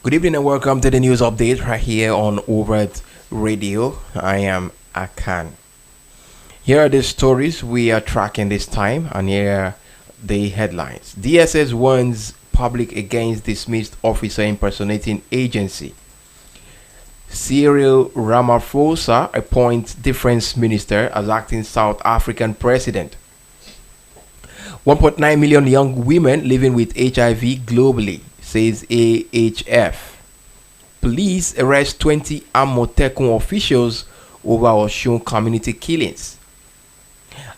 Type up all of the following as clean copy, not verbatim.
Good evening and welcome to the news update right here on Overt Radio. I am Akan. Here are the stories we are tracking this time, and here are the headlines. DSS warns public against dismissed officer impersonating agency. Cyril Ramaphosa appoints defense minister as acting South African president. 1.9 million young women living with HIV globally, says AHF. Police arrest 20 Amotekun officials over Osun community killings.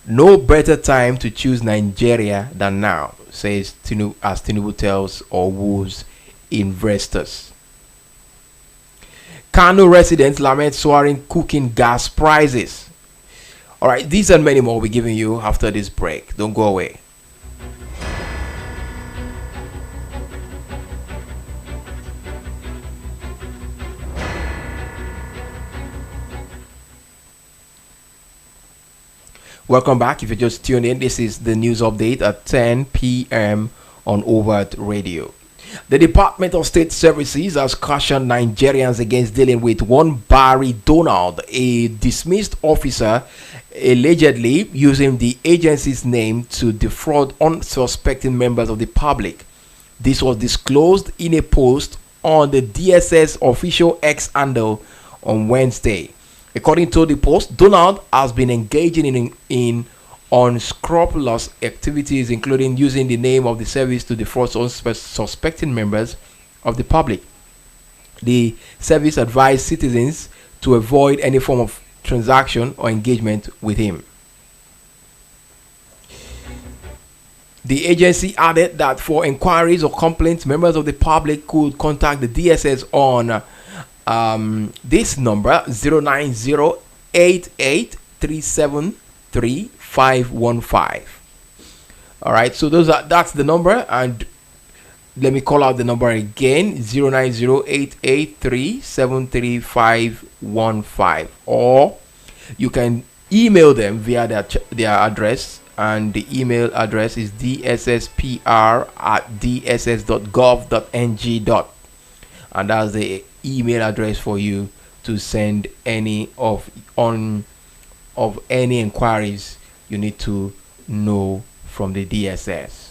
No better time to choose Nigeria than now, says Tinubu tells or woos investors. Kano residents lament soaring cooking gas prices. Alright, these and many more we'll be giving you after this break. Don't go away. Welcome back. If you just tuned in, this is the news update at 10 p.m. on Overt Radio. The Department of State Services has cautioned Nigerians against dealing with one Barry Donald, a dismissed officer allegedly using the agency's name to defraud unsuspecting members of the public. This was disclosed in a post on the DSS official X handle on Wednesday. According to the post, Donald has been engaging in unscrupulous activities, including using the name of the service to defraud unsuspecting members of the public. The service advised citizens to avoid any form of transaction or engagement with him. The agency added that for inquiries or complaints, members of the public could contact the DSS on this number 09088373515. All right, so that's the number, and let me call out the number again: 09088373515, or you can email them via their address, and the email address is dsspr@dss.gov.ng. and that's the email address for you to send any of any inquiries you need to know from the DSS.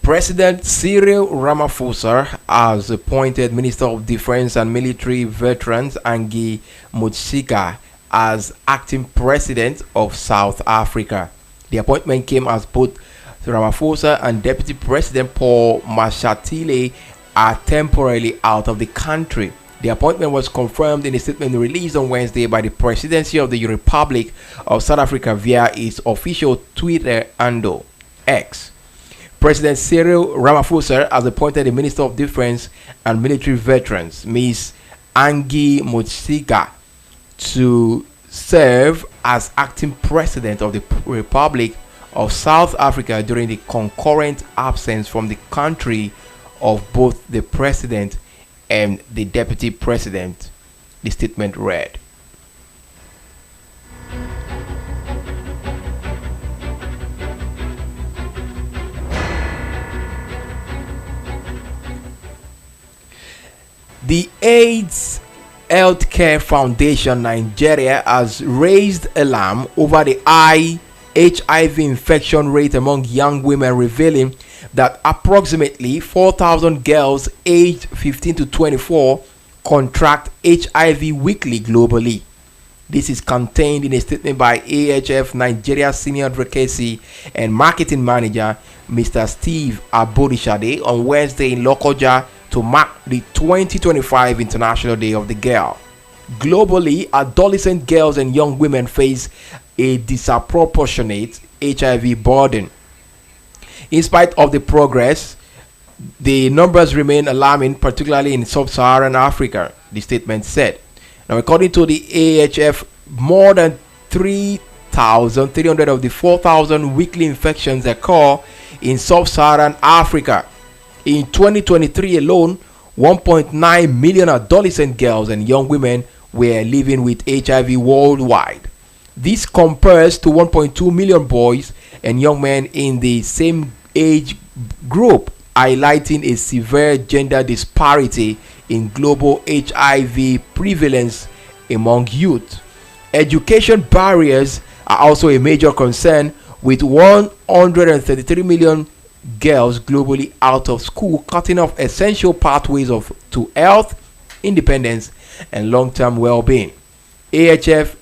President Cyril Ramaphosa has appointed Minister of Defense and Military Veterans Angie Motshekga as acting president of South Africa. The appointment came as both Ramaphosa and Deputy President Paul Mashatile are temporarily out of the country. The appointment was confirmed in a statement released on Wednesday by the Presidency of the Republic of South Africa via its official Twitter handle, X. President Cyril Ramaphosa has appointed the Minister of Defense and Military Veterans, Ms. Angie Motshekga, to serve as acting president of the Republic of South Africa during the concurrent absence from the country of both the president and the deputy president, the statement read. The AIDS Healthcare Foundation Nigeria has raised alarm over the high HIV infection rate among young women, revealing that approximately 4,000 girls aged 15 to 24 contract HIV weekly globally. This is contained in a statement by AHF Nigeria Senior Advocacy and Marketing Manager Mr. Steve Abodishade on Wednesday in Lokoja to mark the 2025 International Day of the Girl. Globally, adolescent girls and young women face a disproportionate HIV burden. In spite of the progress, the numbers remain alarming, particularly in sub-Saharan Africa, the statement said. Now, according to the AHF, more than 3,300 of the 4,000 weekly infections occur in sub-Saharan Africa. In 2023 alone, 1.9 million adolescent girls and young women were living with HIV worldwide. This compares to 1.2 million boys and young men in the same age group, highlighting a severe gender disparity in global HIV prevalence among youth. Education barriers are also a major concern, with 133 million girls globally out of school, cutting off essential pathways to health, independence, and long-term well-being. AHF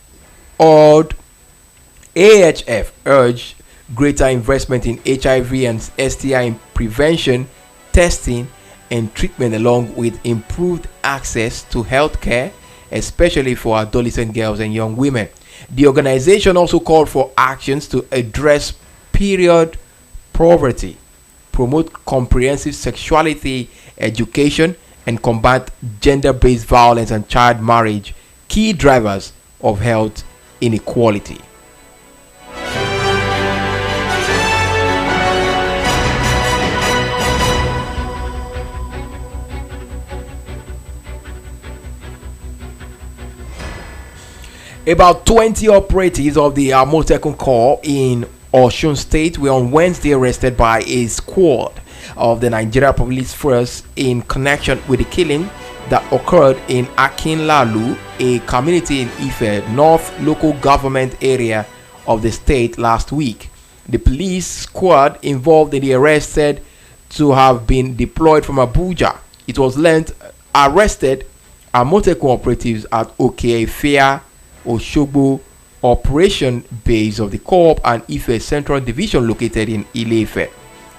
urged greater investment in HIV and STI prevention, testing, and treatment, along with improved access to healthcare, especially for adolescent girls and young women. The organization also called for actions to address period poverty, promote comprehensive sexuality education, and combat gender-based violence and child marriage, key drivers of health inequality. About 20 operatives of the Amotekun Corps in Osun State were on Wednesday arrested by a squad of the Nigeria Police Force in connection with the killing that occurred in Akinlalu, a community in Ife North local government area of the state last week. The police squad involved in the arrest said to have been deployed from Abuja. It was learned arrested Amotekun operatives at Okeifia Oshogbo operation base of the Corps and Ife Central Division located in Ile-Ife.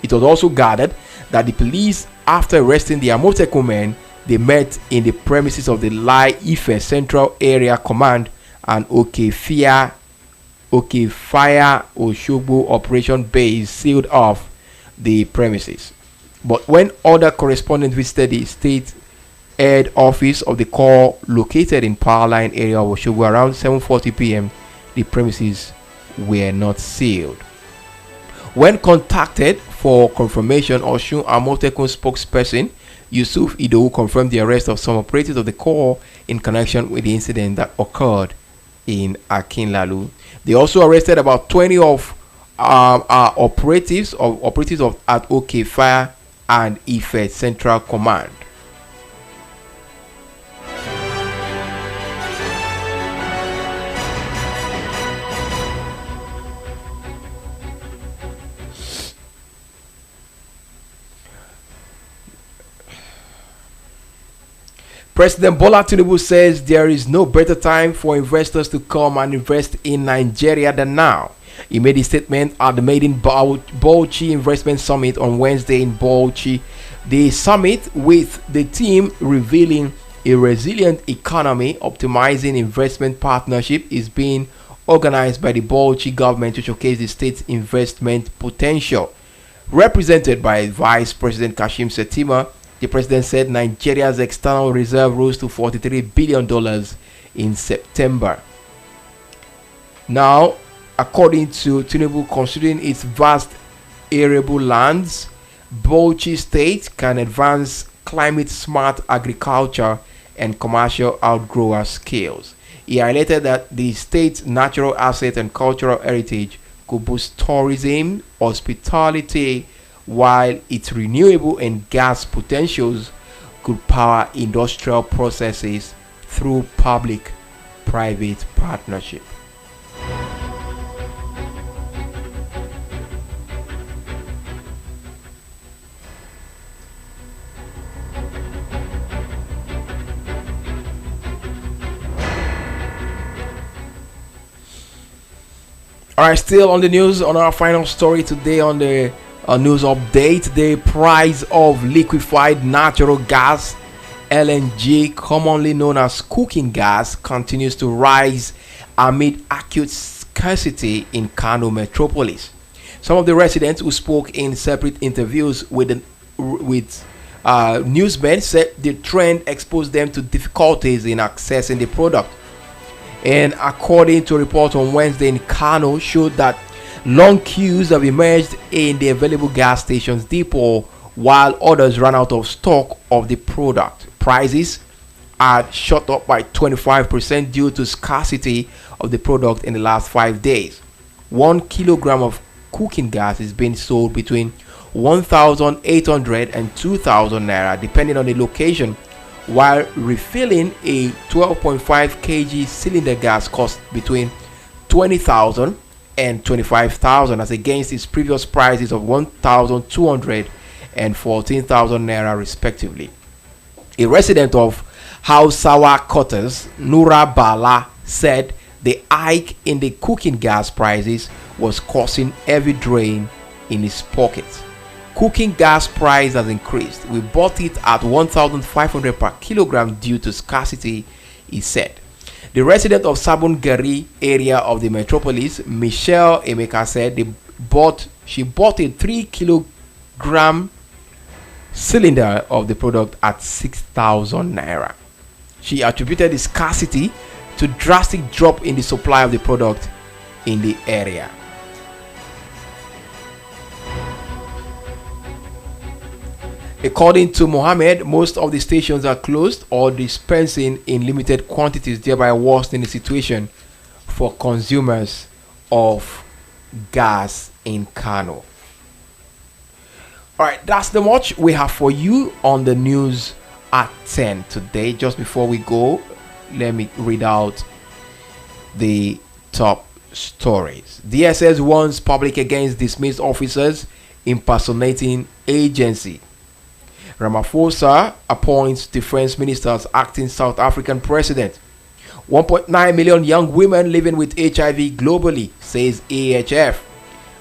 It was also gathered that the police, after arresting the Amotekun men, they met in the premises of the Lai Ife Central Area Command and Okeifia Oshogbo operation base sealed off the premises. But when other correspondents visited the state head office of the Corps located in Powerline area of Oshogbo around 7:40 p.m., the premises were not sealed. When contacted for confirmation, Osun Amotekun spokesperson Yusuf Idowu confirmed the arrest of some operatives of the Corps in connection with the incident that occurred in Akinlalu. They also arrested about 20 of operatives at OK Fire and Ife Central Command. President Bola Tinubu says there is no better time for investors to come and invest in Nigeria than now. He made a statement at the Maiden Bauchi Investment Summit on Wednesday in Bauchi. The summit, with the team revealing a resilient economy, optimizing investment partnership, is being organized by the Bauchi government to showcase the state's investment potential. Represented by Vice President Kashim Shettima, the president said Nigeria's external reserve rose to $43 billion in September. Now, according to Tinubu, considering its vast arable lands, Bauchi State can advance climate-smart agriculture and commercial outgrower skills. He highlighted that the state's natural assets and cultural heritage could boost tourism, hospitality, while its renewable and gas potentials could power industrial processes through public-private partnership. Alright, still on the news, on our final story today on the news update, the price of liquefied natural gas, LNG, commonly known as cooking gas, continues to rise amid acute scarcity in Kano metropolis. Some of the residents who spoke in separate interviews with newsmen said the trend exposed them to difficulties in accessing the product. And according to a report on Wednesday in Kano, showed that long queues have emerged in the available gas stations depot, while others ran out of stock of the product. Prices had shot up by 25% due to scarcity of the product in the last 5 days. 1 kilogram of cooking gas is being sold between 1,800 and 2,000 naira depending on the location, while refilling a 12.5 kg cylinder gas costs between 20,000 and 25,000 as against its previous prices of 1,200 and 14,000 naira respectively. A resident of Hausawa Quarters, Nura Bala, said the hike in the cooking gas prices was causing heavy drain in his pockets. Cooking gas price has increased. We bought it at 1,500 per kilogram due to scarcity, he said. The resident of Sabongeri area of the metropolis, Michelle Emeka, said she bought a 3 kilogram cylinder of the product at 6,000 naira. She attributed the scarcity to drastic drop in the supply of the product in the area. According to Mohammed, most of the stations are closed or dispensing in limited quantities, thereby worsening the situation for consumers of gas in Kano. Alright, that's the much we have for you on the news at 10 today. Just before we go, let me read out the top stories. DSS warns public against dismissed officers impersonating agency. Ramaphosa appoints defense minister as acting South African president. 1.9 million young women living with HIV globally, says AHF.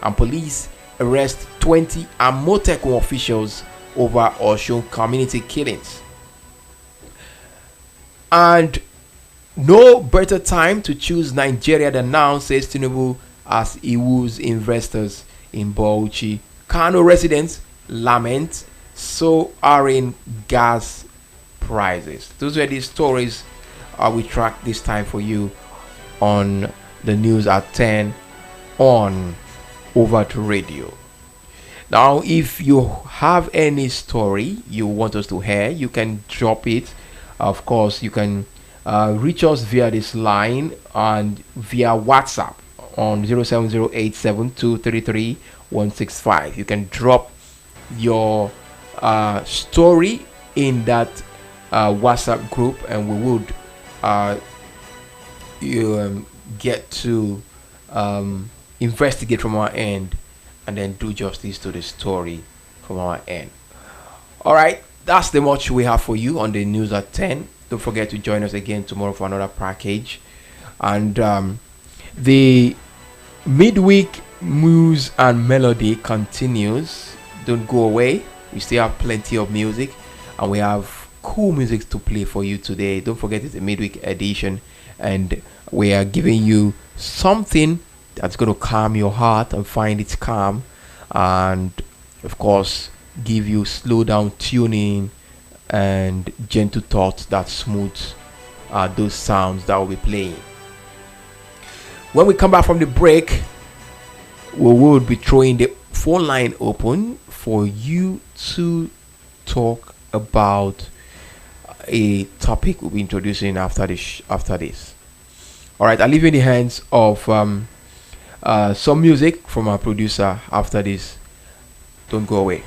And police arrest 20 Amotekun officials over Osun community killings. And no better time to choose Nigeria than now, says Tinubu as he woos investors in Bauchi. Kano residents lament soaring gas prices. Those were the stories we tracked this time for you on the news at 10 on Overt Radio. Now, if you have any story you want us to hear, you can drop it. Of course, you can reach us via this line and via WhatsApp on 07087233165. You can drop your story in that WhatsApp group, and we would get to investigate from our end and then do justice to the story from our end. All right, that's the much we have for you on the news at 10. Don't forget to join us again tomorrow for another package. And the midweek news and melody continues. Don't go away. We still have plenty of music, and we have cool music to play for you today. Don't forget it's a midweek edition, and we are giving you something that's going to calm your heart and find it calm, and of course give you slow down tuning and gentle thoughts that smooth those sounds that will be playing. When we come back from the break, we will be throwing the phone line open for you to talk about a topic we'll be introducing after this. All right, I'll leave you in the hands of some music from our producer after this. Don't go away.